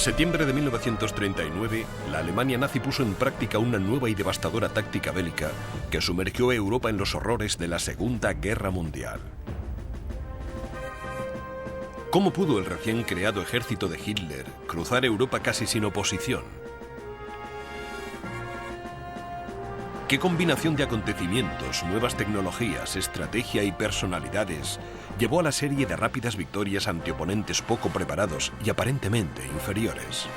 septiembre de 1939, la Alemania nazi puso en práctica una nueva y devastadora táctica bélica que sumergió a Europa en los horrores de la Segunda Guerra Mundial. ¿Cómo pudo el recién creado ejército de Hitler cruzar Europa casi sin oposición? ¿Qué combinación de acontecimientos, nuevas tecnologías, estrategia y personalidades llevó a la serie de rápidas victorias ante oponentes poco preparados y aparentemente inferiores?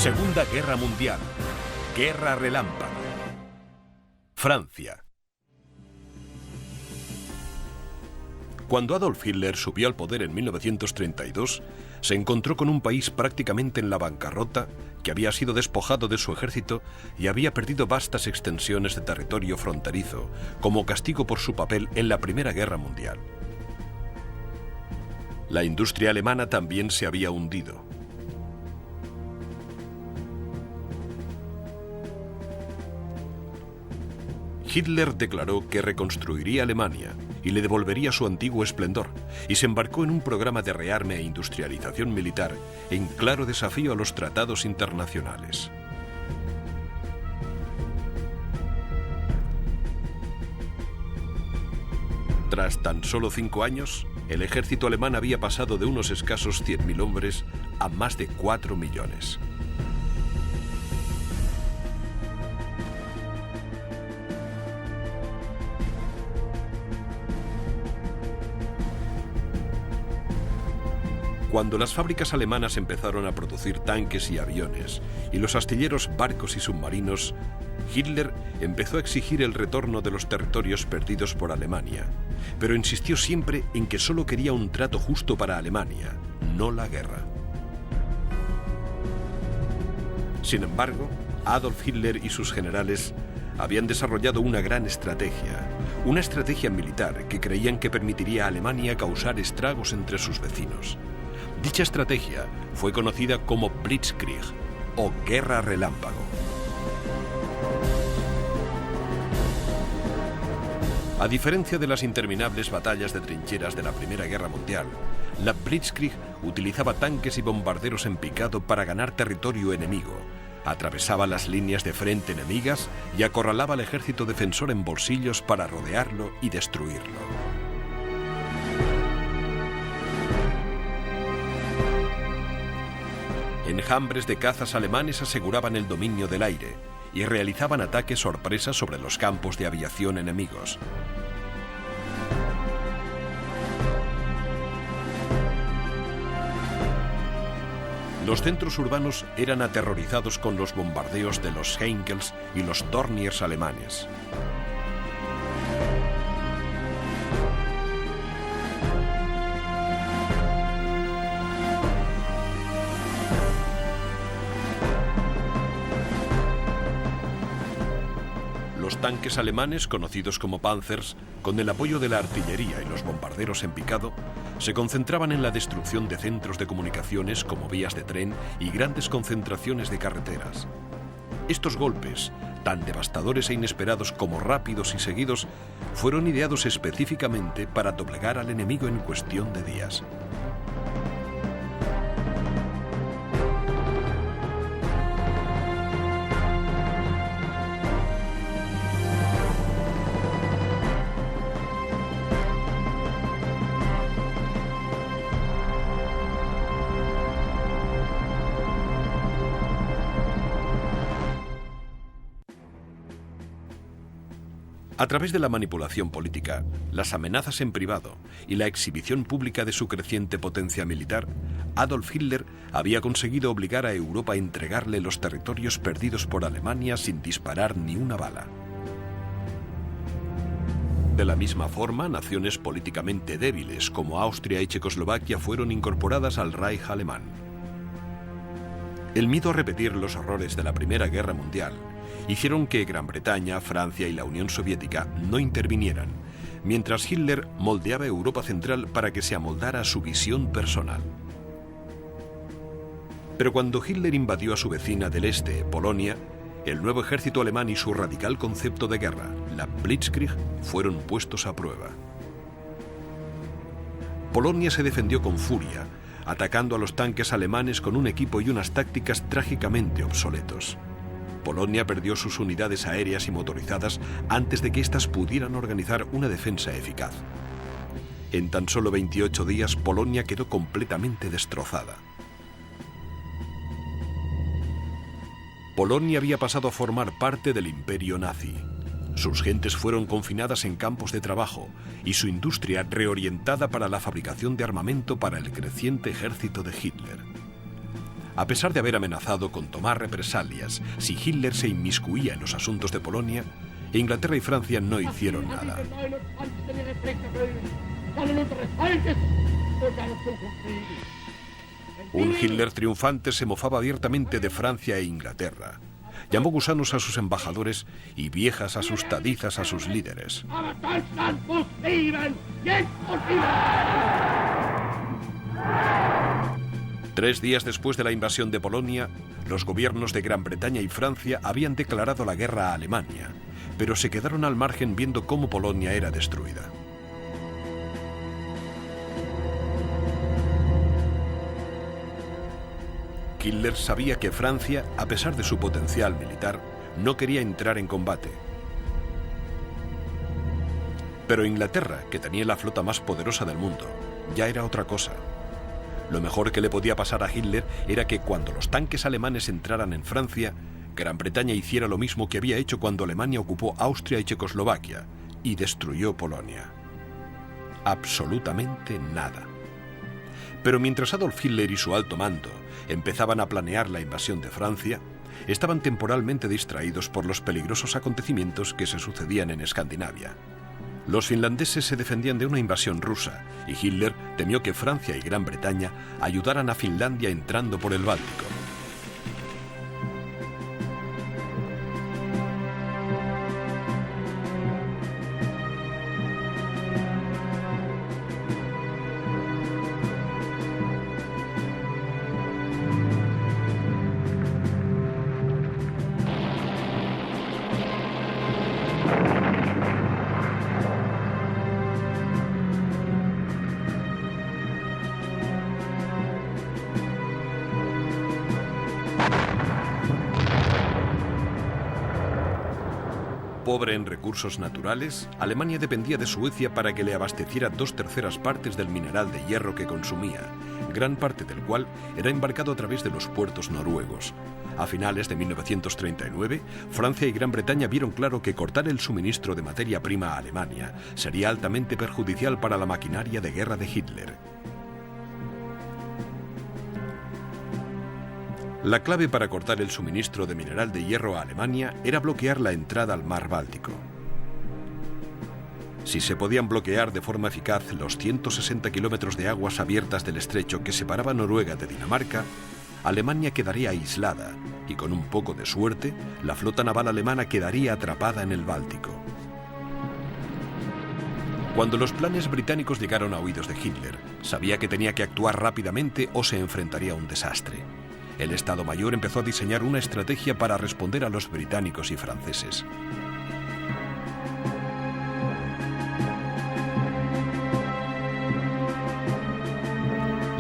Segunda Guerra Mundial. Guerra relámpago. Francia. Cuando Adolf Hitler subió al poder en 1932, se encontró con un país prácticamente en la bancarrota, que había sido despojado de su ejército y había perdido vastas extensiones de territorio fronterizo como castigo por su papel en la Primera Guerra Mundial. La industria alemana también se había hundido. Hitler declaró que reconstruiría Alemania y le devolvería su antiguo esplendor, y se embarcó en un programa de rearme e industrialización militar en claro desafío a los tratados internacionales. Tras tan solo 5 años, el ejército alemán había pasado de unos escasos 100.000 hombres a más de 4 millones. Cuando las fábricas alemanas empezaron a producir tanques y aviones, y los astilleros barcos y submarinos, Hitler empezó a exigir el retorno de los territorios perdidos por Alemania, pero insistió siempre en que solo quería un trato justo para Alemania, no la guerra. Sin embargo, Adolf Hitler y sus generales habían desarrollado una gran estrategia, una estrategia militar que creían que permitiría a Alemania causar estragos entre sus vecinos. Dicha estrategia fue conocida como Blitzkrieg o Guerra Relámpago. A diferencia de las interminables batallas de trincheras de la Primera Guerra Mundial, la Blitzkrieg utilizaba tanques y bombarderos en picado para ganar territorio enemigo, atravesaba las líneas de frente enemigas y acorralaba al ejército defensor en bolsillos para rodearlo y destruirlo. Enjambres de cazas alemanes aseguraban el dominio del aire y realizaban ataques sorpresa sobre los campos de aviación enemigos. Los centros urbanos eran aterrorizados con los bombardeos de los Heinkels y los Dorniers alemanes. Los tanques alemanes, conocidos como Panzers, con el apoyo de la artillería y los bombarderos en picado, se concentraban en la destrucción de centros de comunicaciones como vías de tren y grandes concentraciones de carreteras. Estos golpes, tan devastadores e inesperados como rápidos y seguidos, fueron ideados específicamente para doblegar al enemigo en cuestión de días. A través de la manipulación política, las amenazas en privado y la exhibición pública de su creciente potencia militar, Adolf Hitler había conseguido obligar a Europa a entregarle los territorios perdidos por Alemania sin disparar ni una bala. De la misma forma, naciones políticamente débiles como Austria y Checoslovaquia fueron incorporadas al Reich alemán. El miedo a repetir los horrores de la Primera Guerra Mundial hicieron que Gran Bretaña, Francia y la Unión Soviética no intervinieran, mientras Hitler moldeaba Europa Central para que se amoldara a su visión personal. Pero cuando Hitler invadió a su vecina del este, Polonia, el nuevo ejército alemán y su radical concepto de guerra, la Blitzkrieg, fueron puestos a prueba. Polonia se defendió con furia, atacando a los tanques alemanes con un equipo y unas tácticas trágicamente obsoletos. Polonia perdió sus unidades aéreas y motorizadas antes de que éstas pudieran organizar una defensa eficaz. En tan solo 28 días, Polonia quedó completamente destrozada. Polonia había pasado a formar parte del imperio nazi. Sus gentes fueron confinadas en campos de trabajo y su industria reorientada para la fabricación de armamento para el creciente ejército de Hitler. A pesar de haber amenazado con tomar represalias si Hitler se inmiscuía en los asuntos de Polonia, Inglaterra y Francia no hicieron nada. Un Hitler triunfante se mofaba abiertamente de Francia e Inglaterra. Llamó gusanos a sus embajadores y viejas asustadizas a sus líderes. 3 días después de la invasión de Polonia, los gobiernos de Gran Bretaña y Francia habían declarado la guerra a Alemania, pero se quedaron al margen viendo cómo Polonia era destruida. Hitler sabía que Francia, a pesar de su potencial militar, no quería entrar en combate. Pero Inglaterra, que tenía la flota más poderosa del mundo, ya era otra cosa. Lo mejor que le podía pasar a Hitler era que cuando los tanques alemanes entraran en Francia, Gran Bretaña hiciera lo mismo que había hecho cuando Alemania ocupó Austria y Checoslovaquia y destruyó Polonia. Absolutamente nada. Pero mientras Adolf Hitler y su alto mando empezaban a planear la invasión de Francia, estaban temporalmente distraídos por los peligrosos acontecimientos que se sucedían en Escandinavia. Los finlandeses se defendían de una invasión rusa y Hitler temió que Francia y Gran Bretaña ayudaran a Finlandia entrando por el Báltico. Pobre en recursos naturales, Alemania dependía de Suecia para que le abasteciera 2/3 partes del mineral de hierro que consumía, gran parte del cual era embarcado a través de los puertos noruegos. A finales de 1939, Francia y Gran Bretaña vieron claro que cortar el suministro de materia prima a Alemania sería altamente perjudicial para la maquinaria de guerra de Hitler. La clave para cortar el suministro de mineral de hierro a Alemania era bloquear la entrada al mar Báltico. Si se podían bloquear de forma eficaz los 160 kilómetros de aguas abiertas del estrecho que separaba Noruega de Dinamarca, Alemania quedaría aislada y, con un poco de suerte, la flota naval alemana quedaría atrapada en el Báltico. Cuando los planes británicos llegaron a oídos de Hitler, sabía que tenía que actuar rápidamente o se enfrentaría a un desastre. El Estado Mayor empezó a diseñar una estrategia para responder a los británicos y franceses.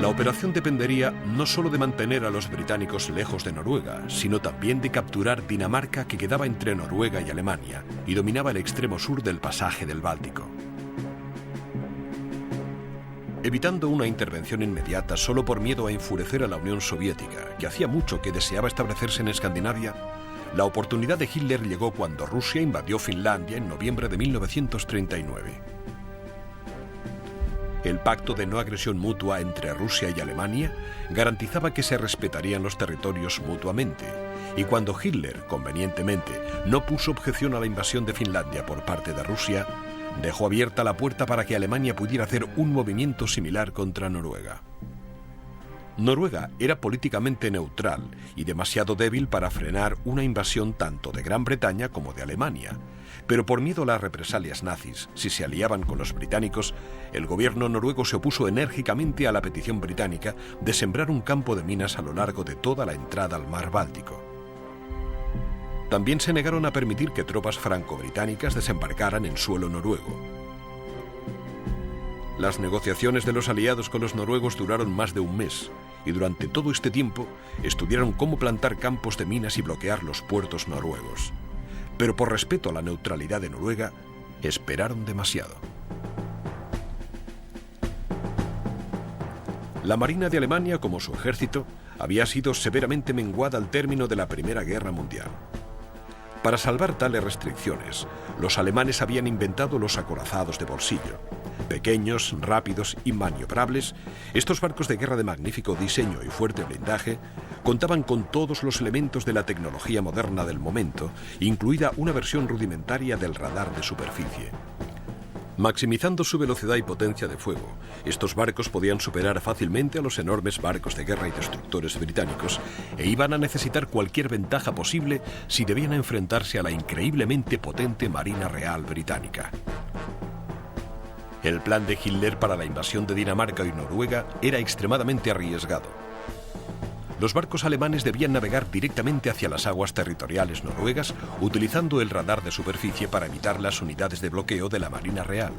La operación dependería no solo de mantener a los británicos lejos de Noruega, sino también de capturar Dinamarca, que quedaba entre Noruega y Alemania y dominaba el extremo sur del pasaje del Báltico. Evitando una intervención inmediata solo por miedo a enfurecer a la Unión Soviética, que hacía mucho que deseaba establecerse en Escandinavia, la oportunidad de Hitler llegó cuando Rusia invadió Finlandia en noviembre de 1939. El pacto de no agresión mutua entre Rusia y Alemania garantizaba que se respetarían los territorios mutuamente, y cuando Hitler, convenientemente, no puso objeción a la invasión de Finlandia por parte de Rusia, dejó abierta la puerta para que Alemania pudiera hacer un movimiento similar contra Noruega. Noruega era políticamente neutral y demasiado débil para frenar una invasión tanto de Gran Bretaña como de Alemania, pero por miedo a las represalias nazis, si se aliaban con los británicos, el gobierno noruego se opuso enérgicamente a la petición británica de sembrar un campo de minas a lo largo de toda la entrada al mar Báltico. También se negaron a permitir que tropas franco-británicas desembarcaran en suelo noruego. Las negociaciones de los aliados con los noruegos duraron más de un mes, y durante todo este tiempo estudiaron cómo plantar campos de minas y bloquear los puertos noruegos. Pero por respeto a la neutralidad de Noruega, esperaron demasiado. La Marina de Alemania, como su ejército, había sido severamente menguada al término de la Primera Guerra Mundial. Para salvar tales restricciones, los alemanes habían inventado los acorazados de bolsillo. Pequeños, rápidos y maniobrables, estos barcos de guerra de magnífico diseño y fuerte blindaje contaban con todos los elementos de la tecnología moderna del momento, incluida una versión rudimentaria del radar de superficie. Maximizando su velocidad y potencia de fuego, estos barcos podían superar fácilmente a los enormes barcos de guerra y destructores británicos e iban a necesitar cualquier ventaja posible si debían enfrentarse a la increíblemente potente Marina Real británica. El plan de Hitler para la invasión de Dinamarca y Noruega era extremadamente arriesgado. Los barcos alemanes debían navegar directamente hacia las aguas territoriales noruegas, utilizando el radar de superficie para evitar las unidades de bloqueo de la Marina Real.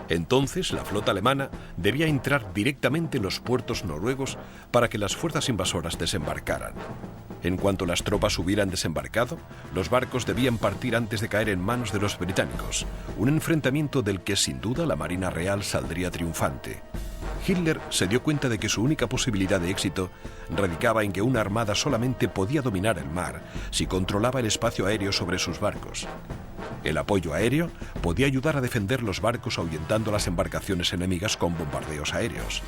Entonces, la flota alemana debía entrar directamente en los puertos noruegos para que las fuerzas invasoras desembarcaran. En cuanto las tropas hubieran desembarcado, los barcos debían partir antes de caer en manos de los británicos, un enfrentamiento del que sin duda la Marina Real saldría triunfante. Hitler se dio cuenta de que su única posibilidad de éxito radicaba en que una armada solamente podía dominar el mar si controlaba el espacio aéreo sobre sus barcos. El apoyo aéreo podía ayudar a defender los barcos ahuyentando las embarcaciones enemigas con bombardeos aéreos.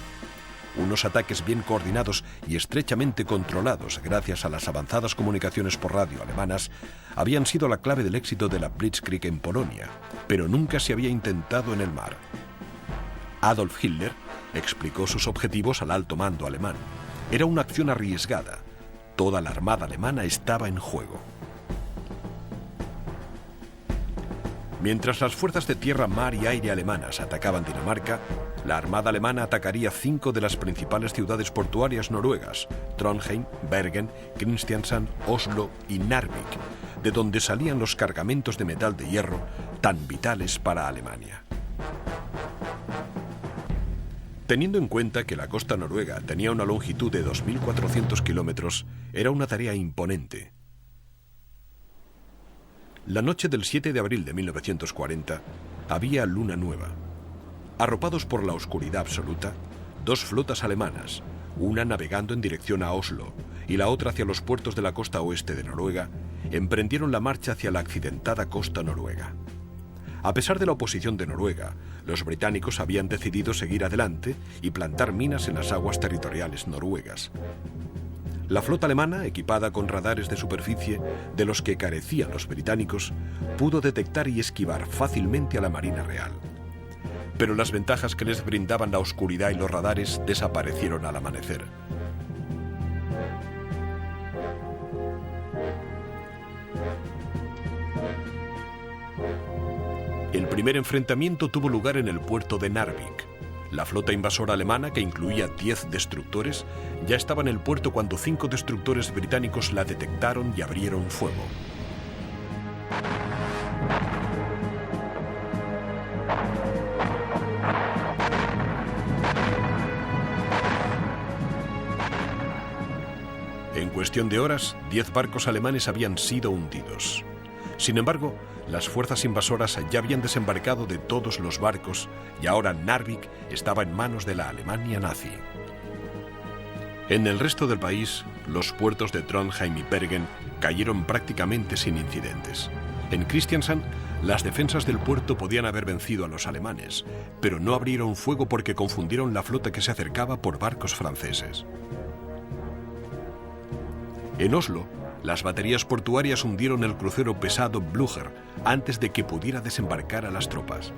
Unos ataques bien coordinados y estrechamente controlados gracias a las avanzadas comunicaciones por radio alemanas habían sido la clave del éxito de la Blitzkrieg en Polonia, pero nunca se había intentado en el mar. Adolf Hitler explicó sus objetivos al alto mando alemán. Era una acción arriesgada. Toda la armada alemana estaba en juego. Mientras las fuerzas de tierra, mar y aire alemanas atacaban Dinamarca, la armada alemana atacaría 5 de las principales ciudades portuarias noruegas: Trondheim, Bergen, Kristiansand, Oslo y Narvik, de donde salían los cargamentos de metal de hierro tan vitales para Alemania. Teniendo en cuenta que la costa noruega tenía una longitud de 2.400 kilómetros, era una tarea imponente. La noche del 7 de abril de 1940 había luna nueva. Arropados por la oscuridad absoluta, 2 flotas alemanas, una navegando en dirección a Oslo y la otra hacia los puertos de la costa oeste de Noruega, emprendieron la marcha hacia la accidentada costa noruega. A pesar de la oposición de Noruega, los británicos habían decidido seguir adelante y plantar minas en las aguas territoriales noruegas. La flota alemana, equipada con radares de superficie de los que carecían los británicos, pudo detectar y esquivar fácilmente a la Marina Real. Pero las ventajas que les brindaban la oscuridad y los radares desaparecieron al amanecer. El primer enfrentamiento tuvo lugar en el puerto de Narvik. La flota invasora alemana, que incluía 10 destructores, ya estaba en el puerto cuando 5 destructores británicos la detectaron y abrieron fuego. En cuestión de horas, 10 barcos alemanes habían sido hundidos. Sin embargo, las fuerzas invasoras ya habían desembarcado de todos los barcos y ahora Narvik estaba en manos de la Alemania nazi. En el resto del país, los puertos de Trondheim y Bergen cayeron prácticamente sin incidentes. En Kristiansand, las defensas del puerto podían haber vencido a los alemanes, pero no abrieron fuego porque confundieron la flota que se acercaba por barcos franceses. En Oslo, Las baterías portuarias hundieron el crucero pesado Blücher antes de que pudiera desembarcar a las tropas.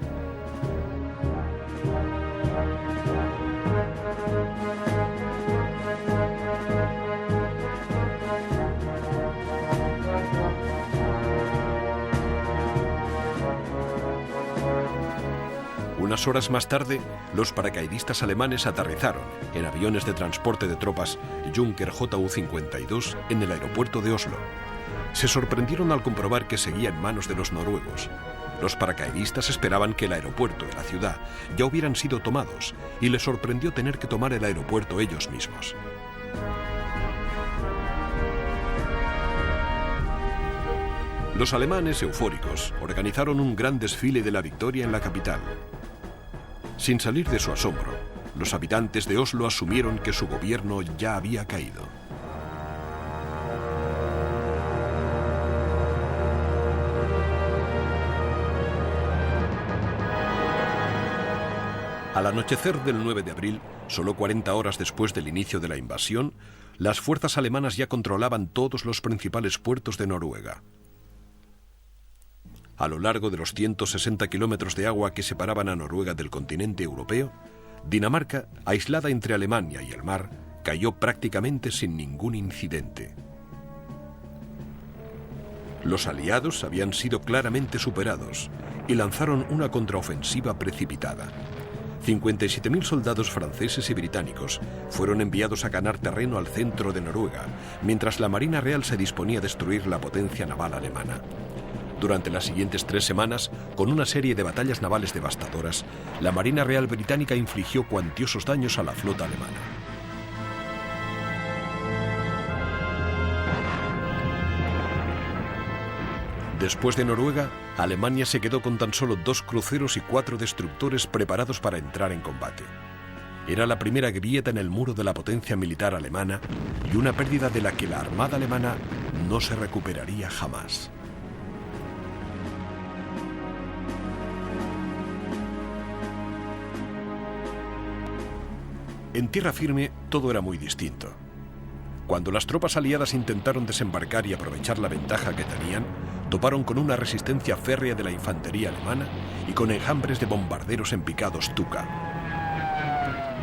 Unas horas más tarde, los paracaidistas alemanes aterrizaron en aviones de transporte de tropas Junker Ju-52 en el aeropuerto de Oslo. Se sorprendieron al comprobar que seguía en manos de los noruegos. Los paracaidistas esperaban que el aeropuerto y la ciudad ya hubieran sido tomados y les sorprendió tener que tomar el aeropuerto ellos mismos. Los alemanes, eufóricos, organizaron un gran desfile de la victoria en la capital. Sin salir de su asombro, los habitantes de Oslo asumieron que su gobierno ya había caído. Al anochecer del 9 de abril, solo 40 horas después del inicio de la invasión, las fuerzas alemanas ya controlaban todos los principales puertos de Noruega. A lo largo de los 160 kilómetros de agua que separaban a Noruega del continente europeo, Dinamarca, aislada entre Alemania y el mar, cayó prácticamente sin ningún incidente. Los aliados habían sido claramente superados y lanzaron una contraofensiva precipitada. 57.000 soldados franceses y británicos fueron enviados a ganar terreno al centro de Noruega, mientras la Marina Real se disponía a destruir la potencia naval alemana. Durante las siguientes 3 semanas, con una serie de batallas navales devastadoras, la Marina Real británica infligió cuantiosos daños a la flota alemana. Después de Noruega, Alemania se quedó con tan solo 2 cruceros y 4 destructores preparados para entrar en combate. Era la primera grieta en el muro de la potencia militar alemana y una pérdida de la que la Armada alemana no se recuperaría jamás. En tierra firme todo era muy distinto. Cuando las tropas aliadas intentaron desembarcar y aprovechar la ventaja que tenían, toparon con una resistencia férrea de la infantería alemana y con enjambres de bombarderos en picado Stuka.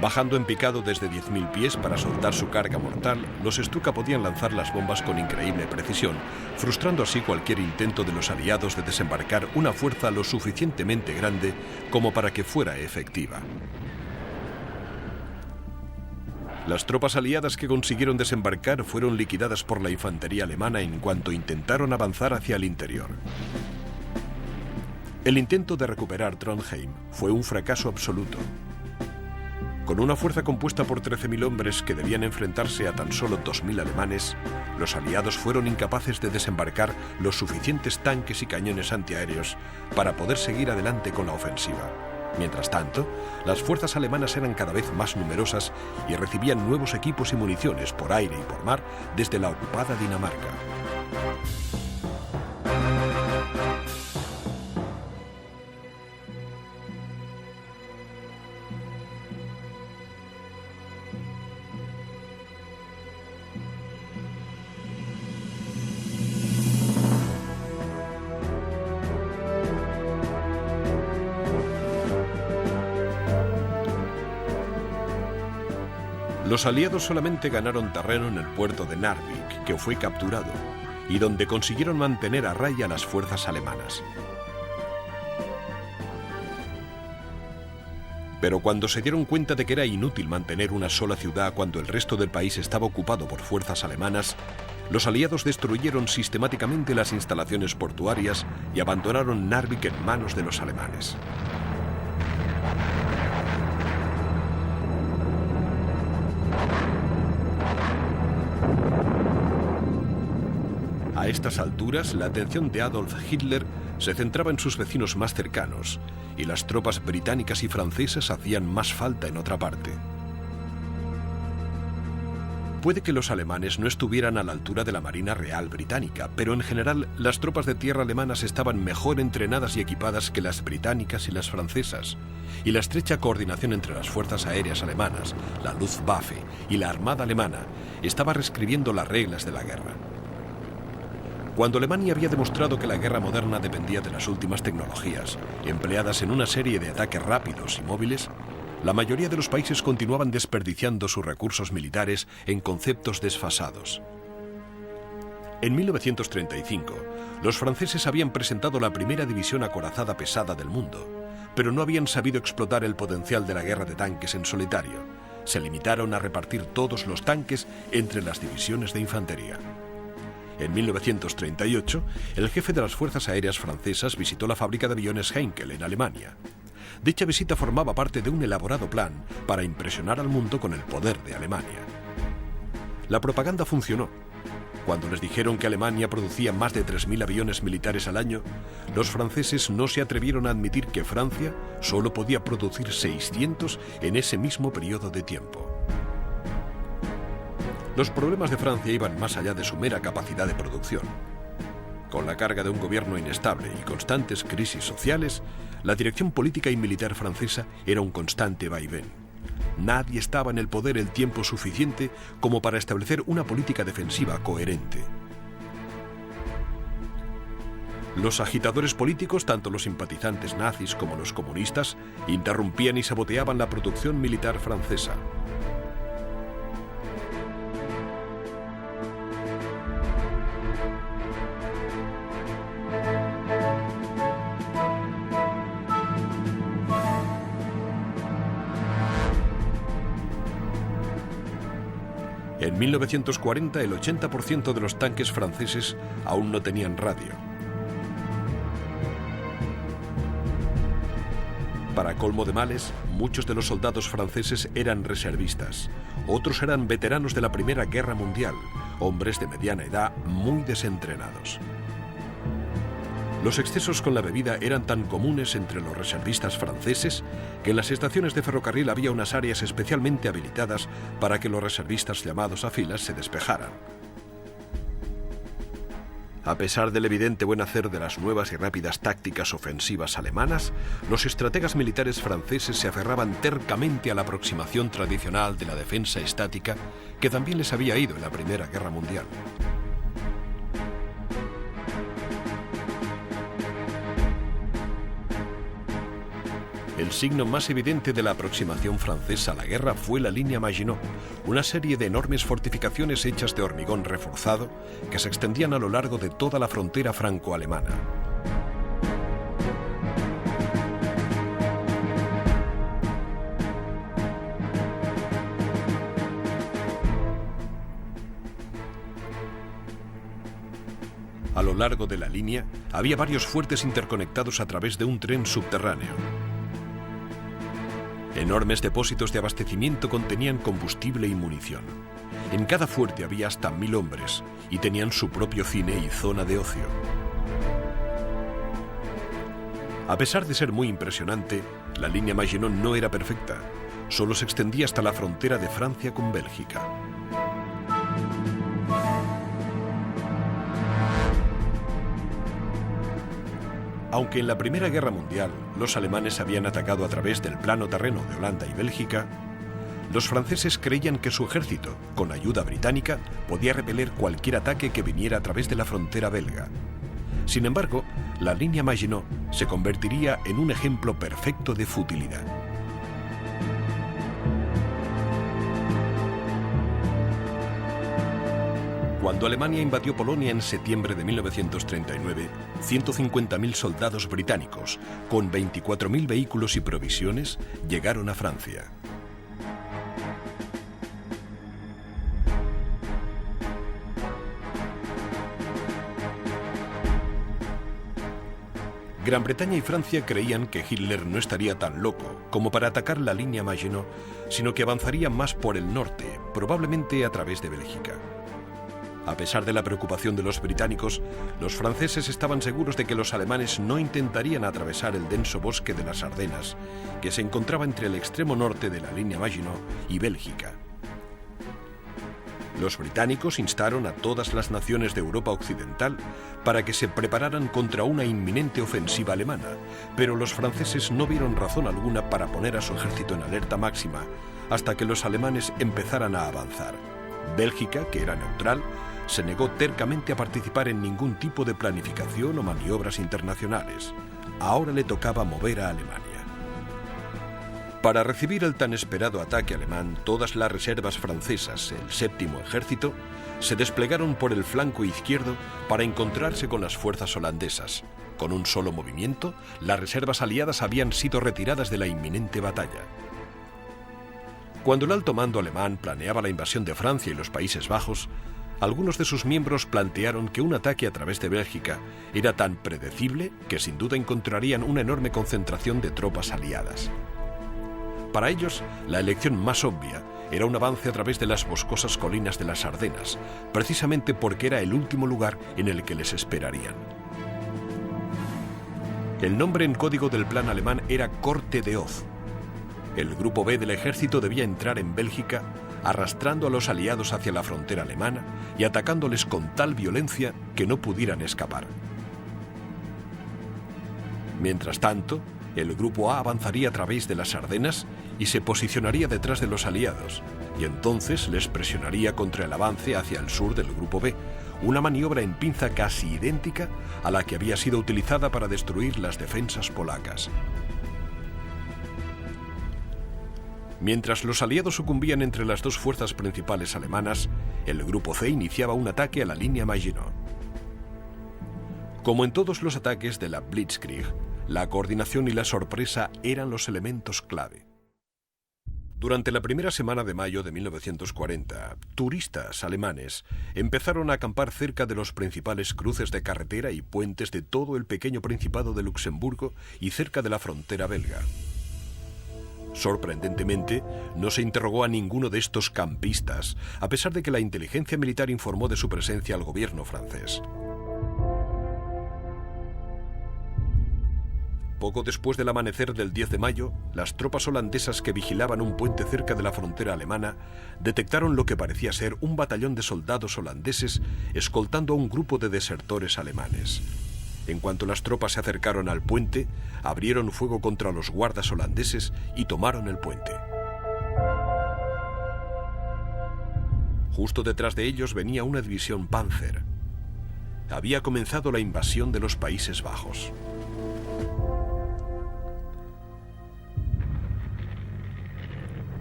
Bajando en picado desde 10.000 pies para soltar su carga mortal, los Stuka podían lanzar las bombas con increíble precisión, frustrando así cualquier intento de los aliados de desembarcar una fuerza lo suficientemente grande como para que fuera efectiva. Las tropas aliadas que consiguieron desembarcar fueron liquidadas por la infantería alemana en cuanto intentaron avanzar hacia el interior. El intento de recuperar Trondheim fue un fracaso absoluto. Con una fuerza compuesta por 13.000 hombres que debían enfrentarse a tan solo 2.000 alemanes, los aliados fueron incapaces de desembarcar los suficientes tanques y cañones antiaéreos para poder seguir adelante con la ofensiva. Mientras tanto, las fuerzas alemanas eran cada vez más numerosas y recibían nuevos equipos y municiones por aire y por mar desde la ocupada Dinamarca. Los aliados solamente ganaron terreno en el puerto de Narvik, que fue capturado, y donde consiguieron mantener a raya a las fuerzas alemanas. Pero cuando se dieron cuenta de que era inútil mantener una sola ciudad cuando el resto del país estaba ocupado por fuerzas alemanas, los aliados destruyeron sistemáticamente las instalaciones portuarias y abandonaron Narvik en manos de los alemanes. A estas alturas, la atención de Adolf Hitler se centraba en sus vecinos más cercanos, y las tropas británicas y francesas hacían más falta en otra parte. Puede que los alemanes no estuvieran a la altura de la Marina Real británica, pero en general las tropas de tierra alemanas estaban mejor entrenadas y equipadas que las británicas y las francesas, y la estrecha coordinación entre las fuerzas aéreas alemanas, la Luftwaffe y la Armada alemana estaba reescribiendo las reglas de la guerra. Cuando Alemania había demostrado que la guerra moderna dependía de las últimas tecnologías, empleadas en una serie de ataques rápidos y móviles, la mayoría de los países continuaban desperdiciando sus recursos militares en conceptos desfasados. En 1935, los franceses habían presentado la primera división acorazada pesada del mundo, pero no habían sabido explotar el potencial de la guerra de tanques en solitario. Se limitaron a repartir todos los tanques entre las divisiones de infantería. En 1938, el jefe de las Fuerzas Aéreas francesas visitó la fábrica de aviones Heinkel en Alemania. Dicha visita formaba parte de un elaborado plan para impresionar al mundo con el poder de Alemania. La propaganda funcionó. Cuando les dijeron que Alemania producía más de 3.000 aviones militares al año, los franceses no se atrevieron a admitir que Francia solo podía producir 600 en ese mismo periodo de tiempo. Los problemas de Francia iban más allá de su mera capacidad de producción. Con la carga de un gobierno inestable y constantes crisis sociales, la dirección política y militar francesa era un constante vaivén. Nadie estaba en el poder el tiempo suficiente como para establecer una política defensiva coherente. Los agitadores políticos, tanto los simpatizantes nazis como los comunistas, interrumpían y saboteaban la producción militar francesa. En 1940, el 80% de los tanques franceses aún no tenían radio. Para colmo de males, muchos de los soldados franceses eran reservistas. Otros eran veteranos de la Primera Guerra Mundial, hombres de mediana edad muy desentrenados. Los excesos con la bebida eran tan comunes entre los reservistas franceses que en las estaciones de ferrocarril había unas áreas especialmente habilitadas para que los reservistas llamados a filas se despejaran. A pesar del evidente buen hacer de las nuevas y rápidas tácticas ofensivas alemanas, los estrategas militares franceses se aferraban tercamente a la aproximación tradicional de la defensa estática que también les había ido en la Primera Guerra Mundial. El signo más evidente de la aproximación francesa a la guerra fue la línea Maginot, una serie de enormes fortificaciones hechas de hormigón reforzado que se extendían a lo largo de toda la frontera franco-alemana. A lo largo de la línea había varios fuertes interconectados a través de un tren subterráneo. Enormes depósitos de abastecimiento contenían combustible y munición. En cada fuerte había hasta 1000 hombres y tenían su propio cine y zona de ocio. A pesar de ser muy impresionante, la línea Maginot no era perfecta. Solo se extendía hasta la frontera de Francia con Bélgica. Aunque en la Primera Guerra Mundial los alemanes habían atacado a través del plano terreno de Holanda y Bélgica, los franceses creían que su ejército, con ayuda británica, podía repeler cualquier ataque que viniera a través de la frontera belga. Sin embargo, la línea Maginot se convertiría en un ejemplo perfecto de futilidad. Cuando Alemania invadió Polonia en septiembre de 1939, 150.000 soldados británicos, con 24.000 vehículos y provisiones, llegaron a Francia. Gran Bretaña y Francia creían que Hitler no estaría tan loco como para atacar la línea Maginot, sino que avanzaría más por el norte, probablemente a través de Bélgica. A pesar de la preocupación de los británicos, los franceses estaban seguros de que los alemanes no intentarían atravesar el denso bosque de las Ardenas, que se encontraba entre el extremo norte de la línea Maginot y Bélgica. Los británicos instaron a todas las naciones de Europa Occidental para que se prepararan contra una inminente ofensiva alemana, pero los franceses no vieron razón alguna para poner a su ejército en alerta máxima hasta que los alemanes empezaran a avanzar. Bélgica, que era neutral, se negó tercamente a participar en ningún tipo de planificación o maniobras internacionales. Ahora le tocaba mover a Alemania. Para recibir el tan esperado ataque alemán, todas las reservas francesas, el séptimo ejército, se desplegaron por el flanco izquierdo para encontrarse con las fuerzas holandesas. Con un solo movimiento, las reservas aliadas habían sido retiradas de la inminente batalla. Cuando el alto mando alemán planeaba la invasión de Francia y los Países Bajos, algunos de sus miembros plantearon que un ataque a través de Bélgica era tan predecible que sin duda encontrarían una enorme concentración de tropas aliadas. Para ellos, la elección más obvia era un avance a través de las boscosas colinas de las Ardenas, precisamente porque era el último lugar en el que les esperarían. El nombre en código del plan alemán era Corte de Hoz. El grupo B del ejército debía entrar en Bélgica, arrastrando a los aliados hacia la frontera alemana y atacándoles con tal violencia que no pudieran escapar. Mientras tanto, el grupo A avanzaría a través de las Ardenas y se posicionaría detrás de los aliados, y entonces les presionaría contra el avance hacia el sur del grupo B, una maniobra en pinza casi idéntica a la que había sido utilizada para destruir las defensas polacas. Mientras los aliados sucumbían entre las dos fuerzas principales alemanas, el grupo C iniciaba un ataque a la línea Maginot. Como en todos los ataques de la Blitzkrieg, la coordinación y la sorpresa eran los elementos clave. Durante la primera semana de mayo de 1940, turistas alemanes empezaron a acampar cerca de los principales cruces de carretera y puentes de todo el pequeño Principado de Luxemburgo y cerca de la frontera belga. Sorprendentemente, no se interrogó a ninguno de estos campistas, a pesar de que la inteligencia militar informó de su presencia al gobierno francés. Poco después del amanecer del 10 de mayo, las tropas holandesas que vigilaban un puente cerca de la frontera alemana detectaron lo que parecía ser un batallón de soldados holandeses escoltando a un grupo de desertores alemanes. En cuanto las tropas se acercaron al puente, abrieron fuego contra los guardas holandeses y tomaron el puente. Justo detrás de ellos venía una división Panzer. Había comenzado la invasión de los Países Bajos.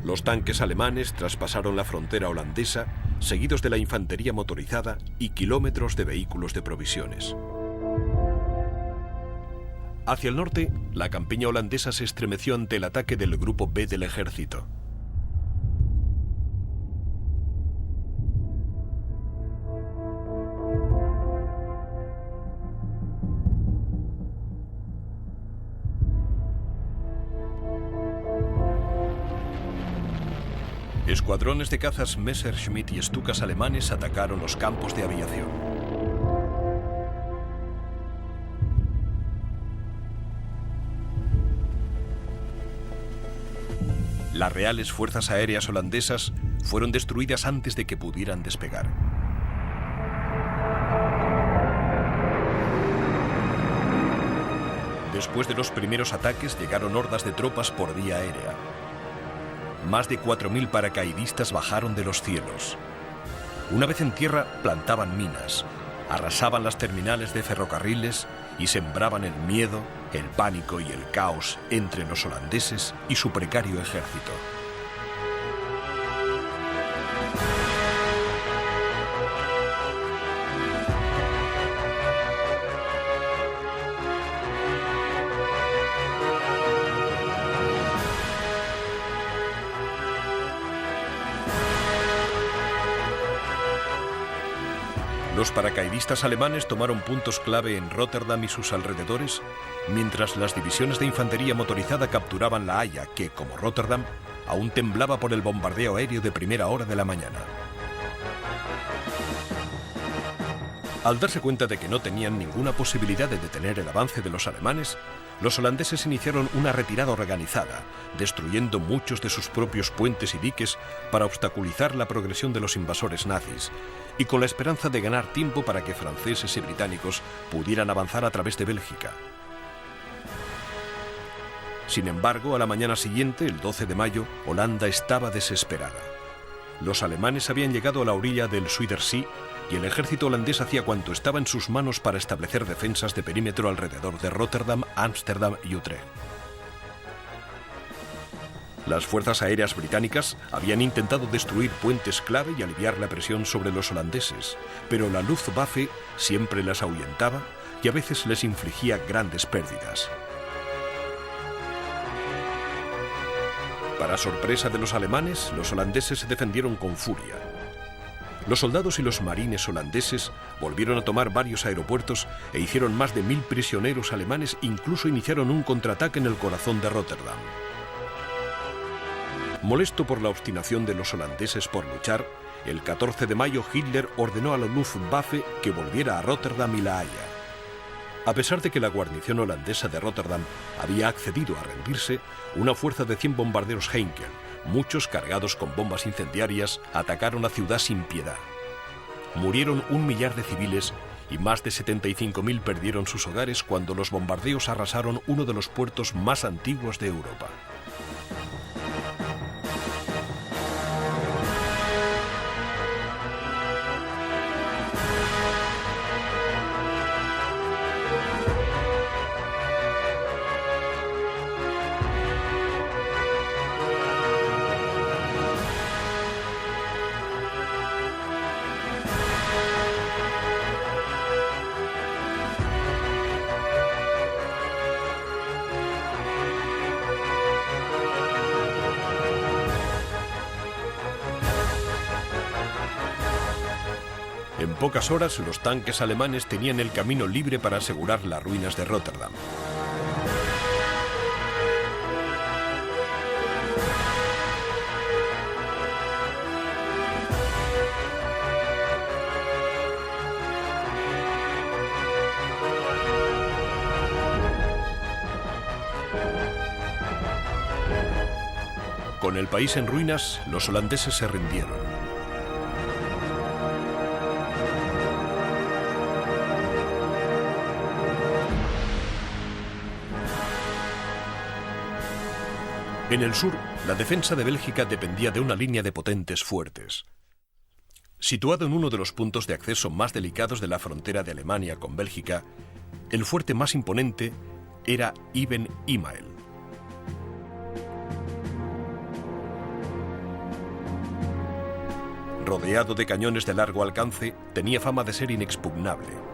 Los tanques alemanes traspasaron la frontera holandesa, seguidos de la infantería motorizada y kilómetros de vehículos de provisiones. Hacia el norte, la campiña holandesa se estremeció ante el ataque del grupo B del ejército. Escuadrones de cazas Messerschmitt y Stukas alemanes atacaron los campos de aviación. Las reales fuerzas aéreas holandesas fueron destruidas antes de que pudieran despegar. Después de los primeros ataques llegaron hordas de tropas por vía aérea. Más de 4.000 paracaidistas bajaron de los cielos. Una vez en tierra, plantaban minas, arrasaban las terminales de ferrocarriles y sembraban el miedo, el pánico y el caos entre los holandeses y su precario ejército. Los paracaidistas alemanes tomaron puntos clave en Rotterdam y sus alrededores, mientras las divisiones de infantería motorizada capturaban La Haya, que, como Rotterdam, aún temblaba por el bombardeo aéreo de primera hora de la mañana. Al darse cuenta de que no tenían ninguna posibilidad de detener el avance de los alemanes, los holandeses iniciaron una retirada organizada, destruyendo muchos de sus propios puentes y diques para obstaculizar la progresión de los invasores nazis, y con la esperanza de ganar tiempo para que franceses y británicos pudieran avanzar a través de Bélgica. Sin embargo, a la mañana siguiente, el 12 de mayo, Holanda estaba desesperada. Los alemanes habían llegado a la orilla del Zuiderzee y el ejército holandés hacía cuanto estaba en sus manos para establecer defensas de perímetro alrededor de Róterdam, Ámsterdam y Utrecht. Las fuerzas aéreas británicas habían intentado destruir puentes clave y aliviar la presión sobre los holandeses, pero la Luftwaffe siempre las ahuyentaba y a veces les infligía grandes pérdidas. Para sorpresa de los alemanes, los holandeses se defendieron con furia. Los soldados y los marines holandeses volvieron a tomar varios aeropuertos e hicieron más de 1000 prisioneros alemanes, incluso iniciaron un contraataque en el corazón de Róterdam. Molesto por la obstinación de los holandeses por luchar, el 14 de mayo Hitler ordenó a la Luftwaffe que volviera a Róterdam y La Haya. A pesar de que la guarnición holandesa de Róterdam había accedido a rendirse, una fuerza de 100 bombarderos Heinkel, muchos cargados con bombas incendiarias, atacaron la ciudad sin piedad. Murieron 1 millar de civiles y más de 75.000 perdieron sus hogares cuando los bombardeos arrasaron uno de los puertos más antiguos de Europa. En pocas horas, los tanques alemanes tenían el camino libre para asegurar las ruinas de Róterdam. Con el país en ruinas, los holandeses se rindieron. En el sur, la defensa de Bélgica dependía de una línea de potentes fuertes. Situado en uno de los puntos de acceso más delicados de la frontera de Alemania con Bélgica, el fuerte más imponente era Ibn Imael. Rodeado de cañones de largo alcance, tenía fama de ser inexpugnable.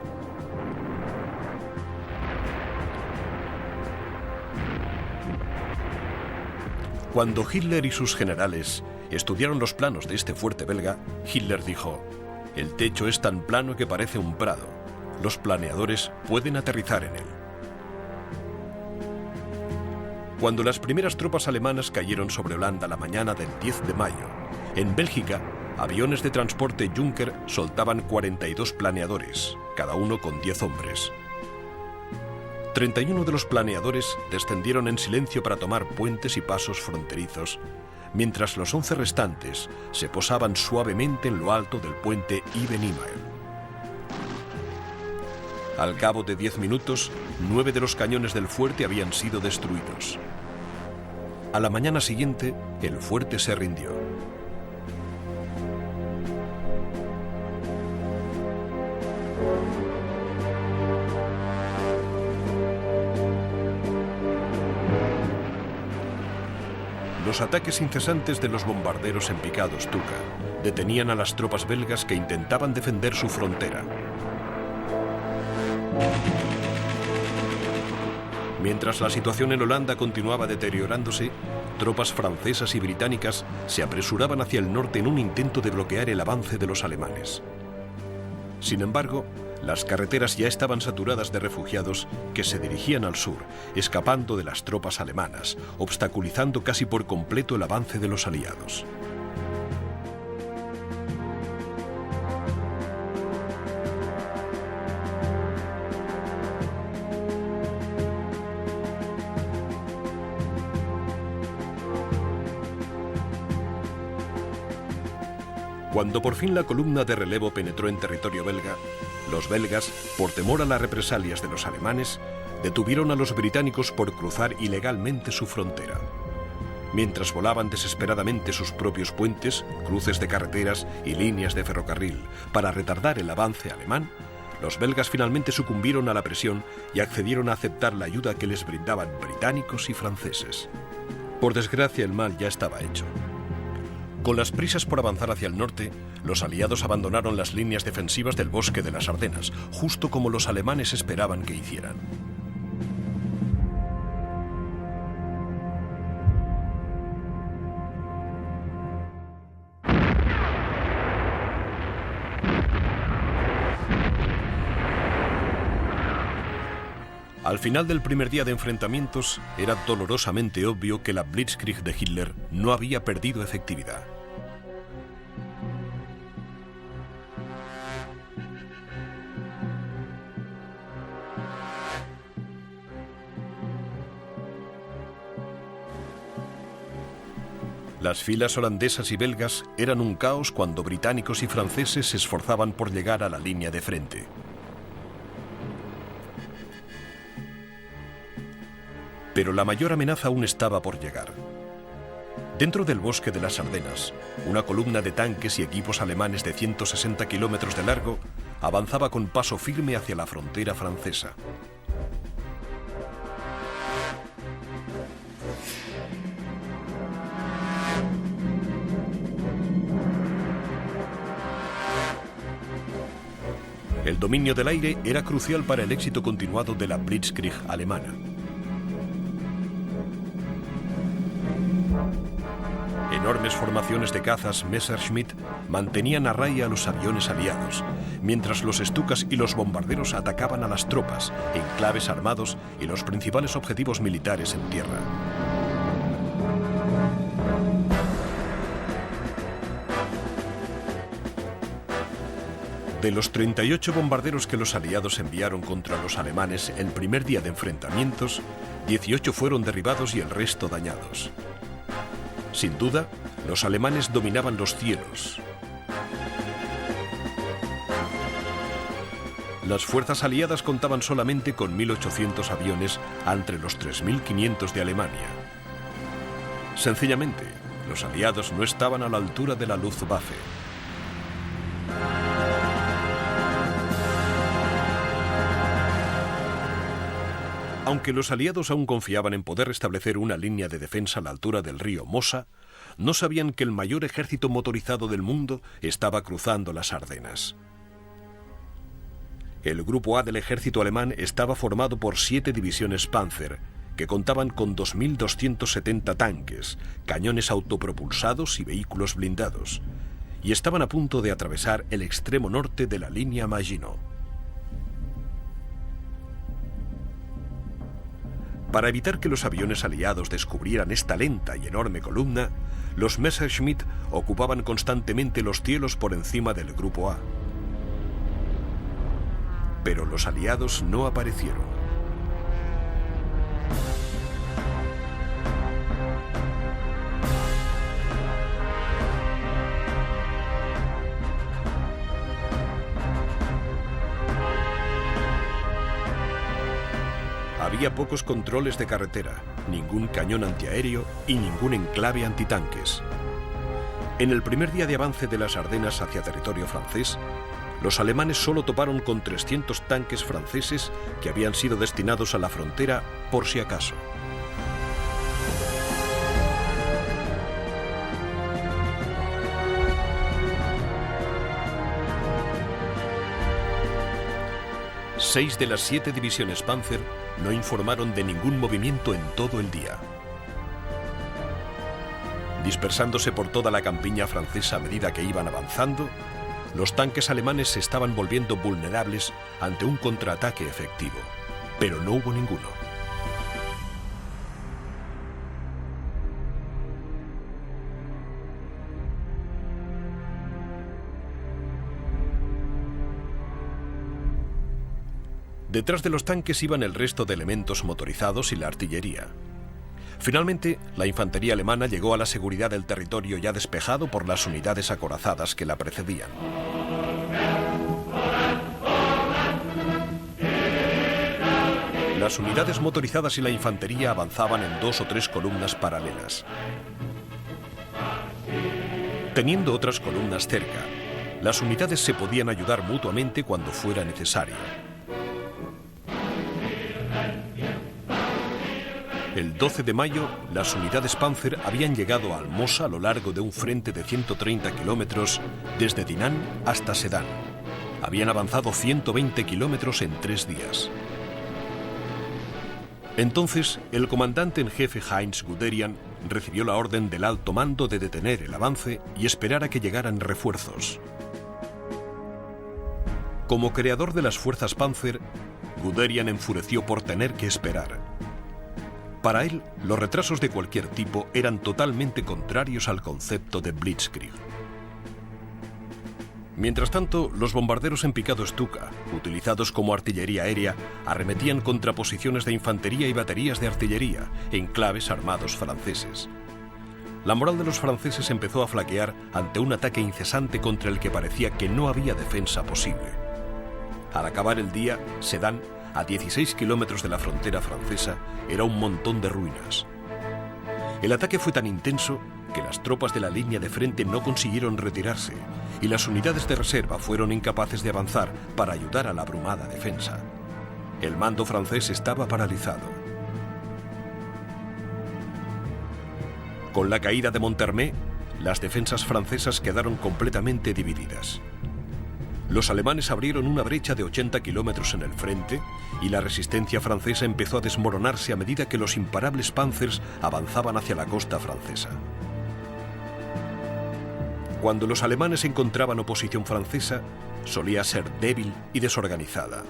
Cuando Hitler y sus generales estudiaron los planos de este fuerte belga, Hitler dijo: «El techo es tan plano que parece un prado. Los planeadores pueden aterrizar en él». Cuando las primeras tropas alemanas cayeron sobre Holanda la mañana del 10 de mayo, en Bélgica, aviones de transporte Junker soltaban 42 planeadores, cada uno con 10 hombres. 31 de los planeadores descendieron en silencio para tomar puentes y pasos fronterizos, mientras los 11 restantes se posaban suavemente en lo alto del puente Ibn Imael. Al cabo de 10 minutos, 9 de los cañones del fuerte habían sido destruidos. A la mañana siguiente, el fuerte se rindió. Los ataques incesantes de los bombarderos en picado Stuka detenían a las tropas belgas que intentaban defender su frontera. Mientras la situación en Holanda continuaba deteriorándose, tropas francesas y británicas se apresuraban hacia el norte en un intento de bloquear el avance de los alemanes. Sin embargo, las carreteras ya estaban saturadas de refugiados que se dirigían al sur, escapando de las tropas alemanas, obstaculizando casi por completo el avance de los aliados. Cuando por fin la columna de relevo penetró en territorio belga, los belgas, por temor a las represalias de los alemanes, detuvieron a los británicos por cruzar ilegalmente su frontera. mientras volaban desesperadamente sus propios puentes, cruces de carreteras y líneas de ferrocarril para retardar el avance alemán, los belgas finalmente sucumbieron a la presión y accedieron a aceptar la ayuda que les brindaban británicos y franceses. Por desgracia, el mal ya estaba hecho. Con las prisas por avanzar hacia el norte, los aliados abandonaron las líneas defensivas del bosque de las Ardenas, justo como los alemanes esperaban que hicieran. Al final del primer día de enfrentamientos, era dolorosamente obvio que la Blitzkrieg de Hitler no había perdido efectividad. Las filas holandesas y belgas eran un caos cuando británicos y franceses se esforzaban por llegar a la línea de frente. Pero la mayor amenaza aún estaba por llegar. Dentro del bosque de las Ardenas, una columna de tanques y equipos alemanes de 160 kilómetros de largo avanzaba con paso firme hacia la frontera francesa. El dominio del aire era crucial para el éxito continuado de la Blitzkrieg alemana. Enormes formaciones de cazas Messerschmitt mantenían a raya a los aviones aliados, mientras los Stukas y los bombarderos atacaban a las tropas, enclaves armados y los principales objetivos militares en tierra. De los 38 bombarderos que los aliados enviaron contra los alemanes el primer día de enfrentamientos, 18 fueron derribados y el resto dañados. Sin duda, los alemanes dominaban los cielos. Las fuerzas aliadas contaban solamente con 1.800 aviones entre los 3.500 de Alemania. Sencillamente, los aliados no estaban a la altura de la Luftwaffe. Aunque los aliados aún confiaban en poder restablecer una línea de defensa a la altura del río Mosa, no sabían que el mayor ejército motorizado del mundo estaba cruzando las Ardenas. El Grupo A del ejército alemán estaba formado por 7 divisiones Panzer, que contaban con 2.270 tanques, cañones autopropulsados y vehículos blindados, y estaban a punto de atravesar el extremo norte de la línea Maginot. Para evitar que los aviones aliados descubrieran esta lenta y enorme columna, los Messerschmitt ocupaban constantemente los cielos por encima del Grupo A. Pero los aliados no aparecieron. Había pocos controles de carretera, ningún cañón antiaéreo y ningún enclave antitanques. En el primer día de avance de las Ardenas hacia territorio francés, los alemanes solo toparon con 300 tanques franceses que habían sido destinados a la frontera por si acaso. Seis de las 7 divisiones Panzer no informaron de ningún movimiento en todo el día. Dispersándose por toda la campiña francesa a medida que iban avanzando, los tanques alemanes se estaban volviendo vulnerables ante un contraataque efectivo, pero no hubo ninguno. Detrás de los tanques iban el resto de elementos motorizados y la artillería. Finalmente, la infantería alemana llegó a la seguridad del territorio ya despejado por las unidades acorazadas que la precedían. Las unidades motorizadas y la infantería avanzaban en 2 o 3 columnas paralelas. Teniendo otras columnas cerca, las unidades se podían ayudar mutuamente cuando fuera necesario. El 12 de mayo, las unidades Panzer habían llegado a Almosa a lo largo de un frente de 130 kilómetros desde Dinant hasta Sedan. Habían avanzado 120 kilómetros en 3 días. Entonces, el comandante en jefe Heinz Guderian recibió la orden del alto mando de detener el avance y esperar a que llegaran refuerzos. Como creador de las fuerzas Panzer, Guderian enfureció por tener que esperar. Para él, los retrasos de cualquier tipo eran totalmente contrarios al concepto de Blitzkrieg. Mientras tanto, los bombarderos en picado Stuka, utilizados como artillería aérea, arremetían contra posiciones de infantería y baterías de artillería, enclaves armados franceses. La moral de los franceses empezó a flaquear ante un ataque incesante contra el que parecía que no había defensa posible. Al acabar el día, Sedan, a 16 kilómetros de la frontera francesa, era un montón de ruinas. El ataque fue tan intenso que las tropas de la línea de frente no consiguieron retirarse y las unidades de reserva fueron incapaces de avanzar para ayudar a la abrumada defensa. El mando francés estaba paralizado. Con la caída de Monthermé, las defensas francesas quedaron completamente divididas. Los alemanes abrieron una brecha de 80 kilómetros en el frente y la resistencia francesa empezó a desmoronarse a medida que los imparables Panzers avanzaban hacia la costa francesa. Cuando los alemanes encontraban oposición francesa, solía ser débil y desorganizada.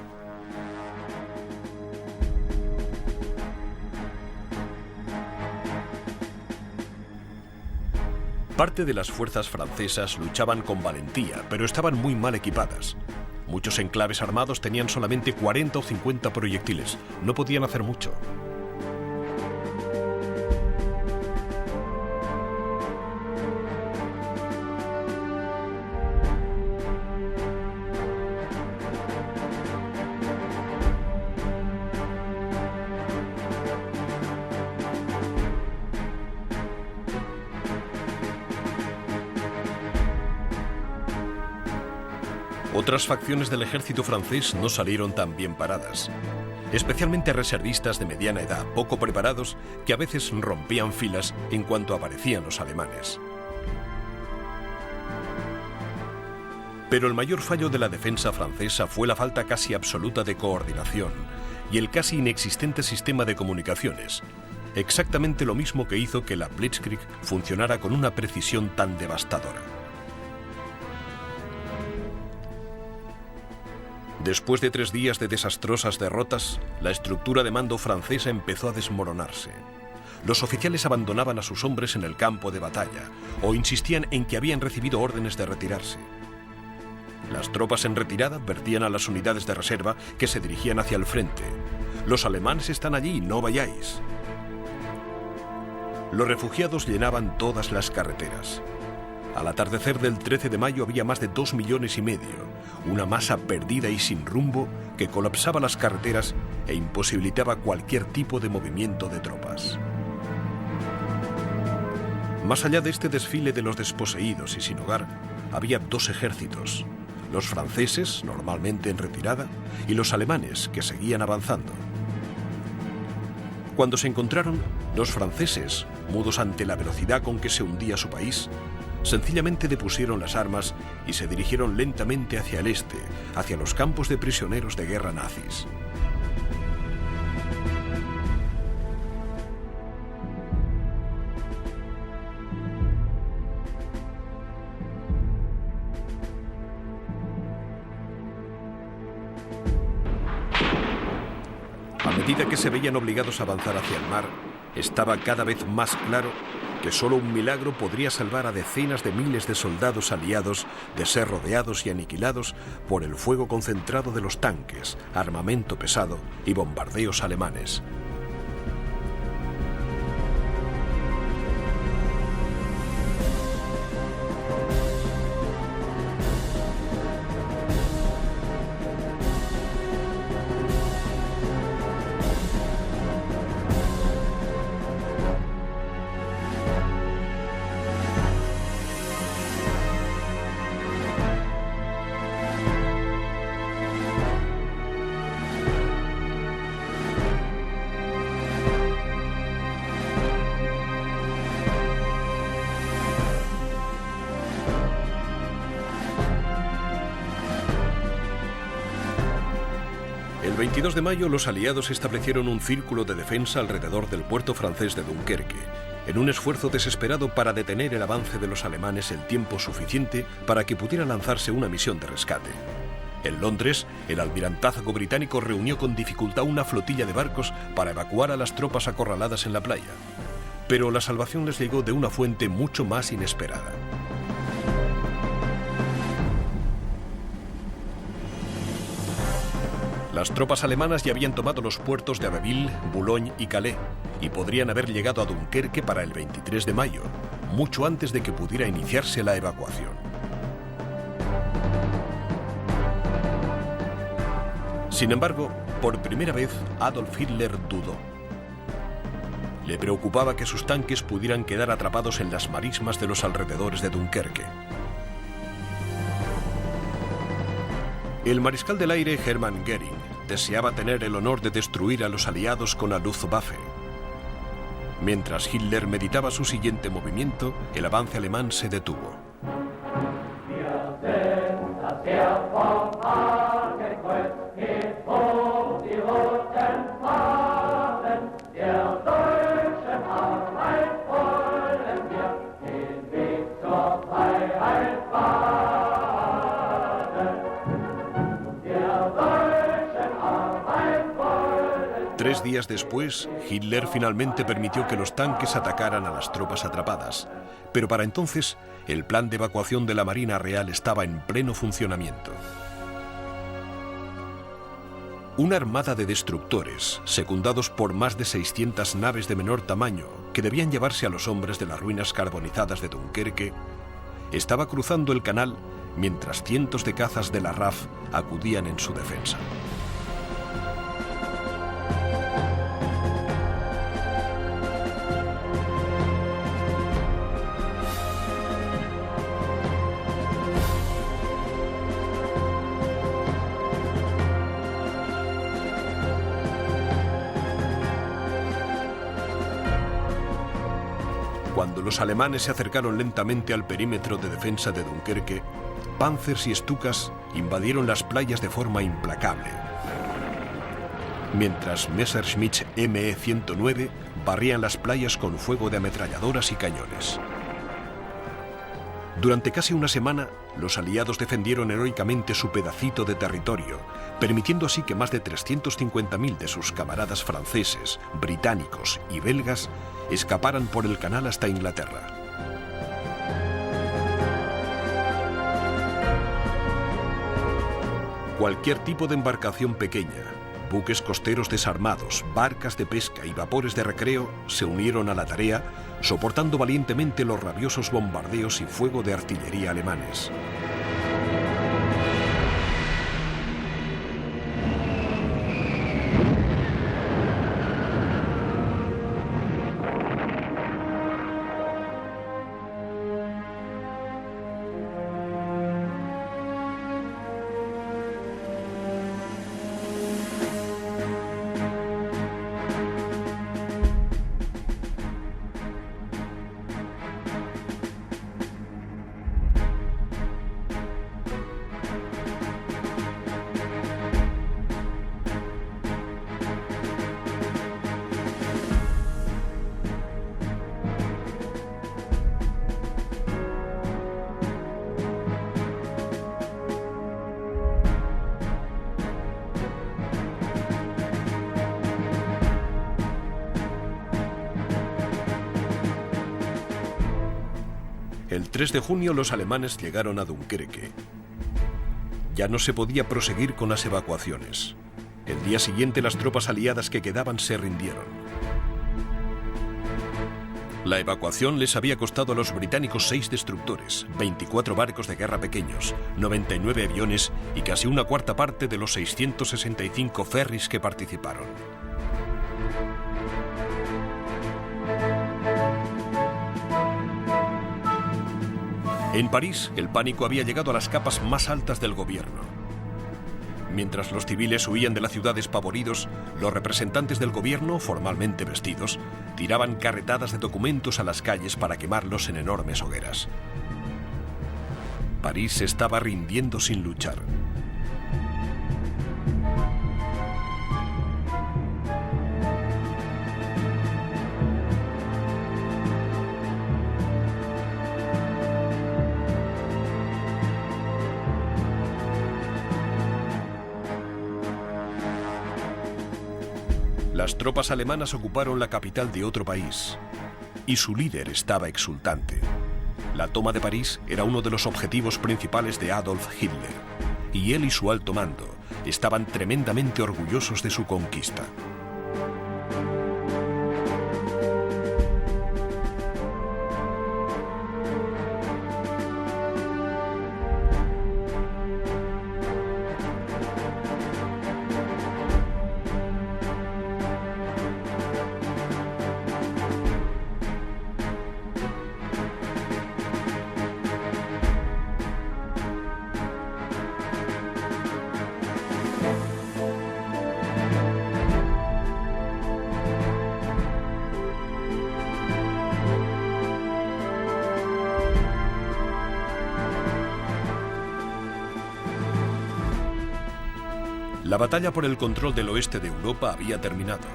Parte de las fuerzas francesas luchaban con valentía, pero estaban muy mal equipadas. Muchos enclaves armados tenían solamente 40 o 50 proyectiles. No podían hacer mucho. Otras facciones del ejército francés no salieron tan bien paradas, especialmente reservistas de mediana edad, poco preparados, que a veces rompían filas en cuanto aparecían los alemanes. Pero el mayor fallo de la defensa francesa fue la falta casi absoluta de coordinación y el casi inexistente sistema de comunicaciones, exactamente lo mismo que hizo que la Blitzkrieg funcionara con una precisión tan devastadora. Después de 3 días de desastrosas derrotas, la estructura de mando francesa empezó a desmoronarse. Los oficiales abandonaban a sus hombres en el campo de batalla o insistían en que habían recibido órdenes de retirarse. Las tropas en retirada advertían a las unidades de reserva que se dirigían hacia el frente. Los alemanes están allí, no vayáis. Los refugiados llenaban todas las carreteras. Al atardecer del 13 de mayo había más de 2,5 millones, una masa perdida y sin rumbo que colapsaba las carreteras e imposibilitaba cualquier tipo de movimiento de tropas. Más allá de este desfile de los desposeídos y sin hogar, había 2 ejércitos, los franceses, normalmente en retirada, y los alemanes, que seguían avanzando. Cuando se encontraron, los franceses, mudos ante la velocidad con que se hundía su país, sencillamente depusieron las armas y se dirigieron lentamente hacia el este, hacia los campos de prisioneros de guerra nazis. A medida que se veían obligados a avanzar hacia el mar, estaba cada vez más claro que solo un milagro podría salvar a decenas de miles de soldados aliados de ser rodeados y aniquilados por el fuego concentrado de los tanques, armamento pesado y bombardeos alemanes. 22 de mayo los aliados establecieron un círculo de defensa alrededor del puerto francés de Dunkerque, en un esfuerzo desesperado para detener el avance de los alemanes el tiempo suficiente para que pudiera lanzarse una misión de rescate. En Londres, el almirantazgo británico reunió con dificultad una flotilla de barcos para evacuar a las tropas acorraladas en la playa. Pero la salvación les llegó de una fuente mucho más inesperada. Las tropas alemanas ya habían tomado los puertos de Abbeville, Boulogne y Calais, y podrían haber llegado a Dunkerque para el 23 de mayo, mucho antes de que pudiera iniciarse la evacuación. Sin embargo, por primera vez, Adolf Hitler dudó. Le preocupaba que sus tanques pudieran quedar atrapados en las marismas de los alrededores de Dunkerque. El mariscal del aire Hermann Göring deseaba tener el honor de destruir a los aliados con la Luftwaffe. Mientras Hitler meditaba su siguiente movimiento, el avance alemán se detuvo. Tres días después, Hitler finalmente permitió que los tanques atacaran a las tropas atrapadas, pero para entonces el plan de evacuación de la Marina Real estaba en pleno funcionamiento. Una armada de destructores, secundados por más de 600 naves de menor tamaño que debían llevarse a los hombres de las ruinas carbonizadas de Dunkerque, estaba cruzando el canal mientras cientos de cazas de la RAF acudían en su defensa. Cuando los alemanes se acercaron lentamente al perímetro de defensa de Dunkerque, Panzers y Stukas invadieron las playas de forma implacable, mientras Messerschmitt ME-109 barrían las playas con fuego de ametralladoras y cañones. Durante casi una semana, los aliados defendieron heroicamente su pedacito de territorio, permitiendo así que más de 350.000 de sus camaradas franceses, británicos y belgas escaparan por el canal hasta Inglaterra. Cualquier tipo de embarcación pequeña, buques costeros desarmados, barcas de pesca y vapores de recreo se unieron a la tarea, soportando valientemente los rabiosos bombardeos y fuego de artillería alemanes. El 3 de junio los alemanes llegaron a Dunkerque. Ya no se podía proseguir con las evacuaciones. El día siguiente las tropas aliadas que quedaban se rindieron. La evacuación les había costado a los británicos 6 destructores, 24 barcos de guerra pequeños, 99 aviones y casi una cuarta parte de los 665 ferries que participaron. En París, el pánico había llegado a las capas más altas del gobierno. Mientras los civiles huían de la ciudad despavoridos, los representantes del gobierno, formalmente vestidos, tiraban carretadas de documentos a las calles para quemarlos en enormes hogueras. París se estaba rindiendo sin luchar. Las tropas alemanas ocuparon la capital de otro país y su líder estaba exultante. La toma de París era uno de los objetivos principales de Adolf Hitler y él y su alto mando estaban tremendamente orgullosos de su conquista. La batalla por el control del oeste de Europa había terminado.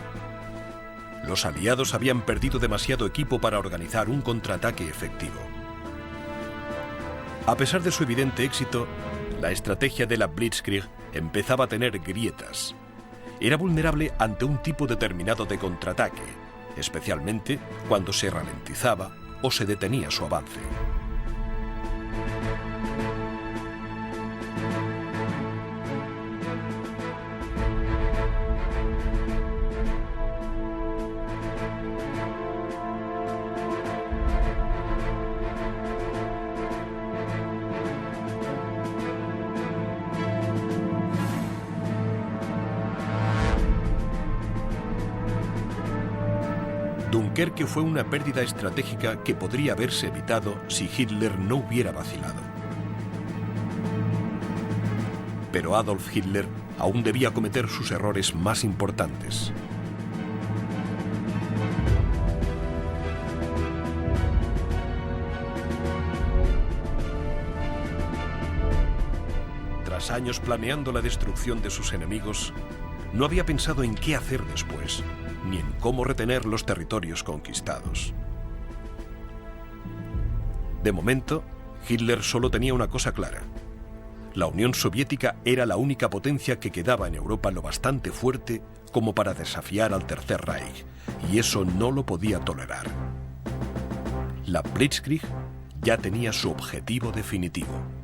Los aliados habían perdido demasiado equipo para organizar un contraataque efectivo. A pesar de su evidente éxito, la estrategia de la Blitzkrieg empezaba a tener grietas. Era vulnerable ante un tipo determinado de contraataque, especialmente cuando se ralentizaba o se detenía su avance. Dunkerque fue una pérdida estratégica que podría haberse evitado si Hitler no hubiera vacilado. Pero Adolf Hitler aún debía cometer sus errores más importantes. Tras años planeando la destrucción de sus enemigos, no había pensado en qué hacer después, ni en cómo retener los territorios conquistados. De momento, Hitler solo tenía una cosa clara. La Unión Soviética era la única potencia que quedaba en Europa lo bastante fuerte como para desafiar al Tercer Reich, y eso no lo podía tolerar. La Blitzkrieg ya tenía su objetivo definitivo.